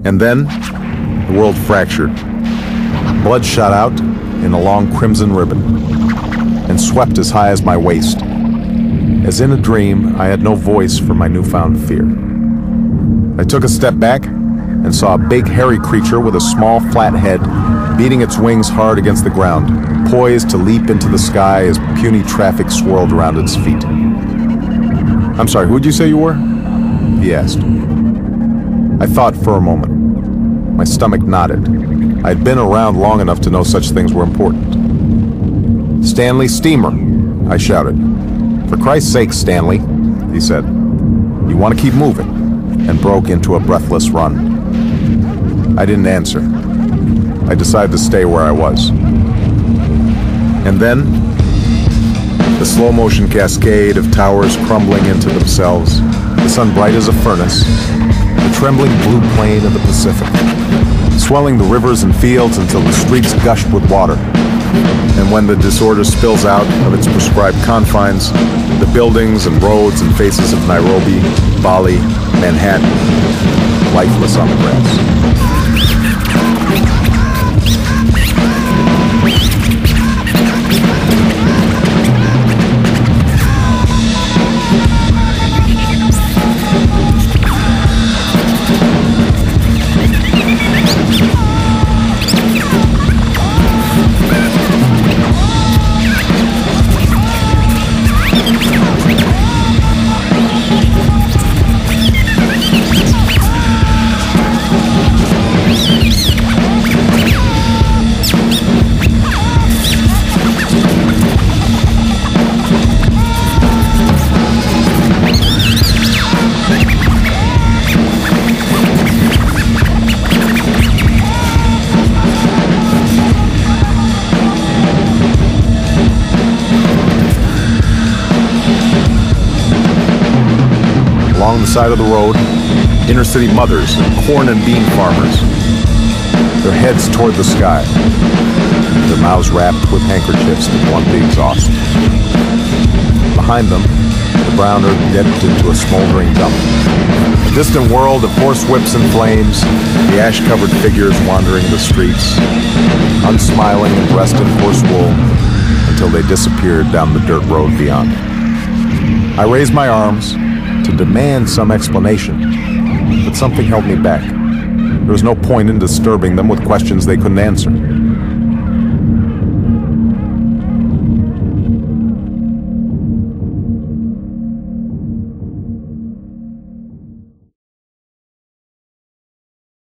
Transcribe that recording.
And then, the world fractured. Blood shot out in a long crimson ribbon and swept as high as my waist. As in a dream, I had no voice for my newfound fear. I took a step back and saw a big hairy creature with a small flat head beating its wings hard against the ground, poised to leap into the sky as puny traffic swirled around its feet. "I'm sorry, who'd you say you were?" he asked. I thought for a moment. My stomach nodded. I'd been around long enough to know such things were important. "Stanley Steamer," I shouted. "For Christ's sake, Stanley," he said. "You want to keep moving," and broke into a breathless run. I didn't answer. I decided to stay where I was. And then, the slow-motion cascade of towers crumbling into themselves, the sun bright as a furnace, the trembling blue plain of the Pacific, swelling the rivers and fields until the streets gushed with water. And when the disorder spills out of its prescribed confines, the buildings and roads and faces of Nairobi, Bali, Manhattan, lifeless on the grass. Along the side of the road, inner-city mothers and corn and bean farmers, their heads toward the sky, their mouths wrapped with handkerchiefs that blunt the exhaust. Behind them, the brown earth dipped into a smoldering dump. A distant world of horsewhips and flames, the ash-covered figures wandering the streets, unsmiling and dressed in horse wool, until they disappeared down the dirt road beyond. I raised my arms to demand some explanation, but something held me back. There was no point in disturbing them with questions they couldn't answer.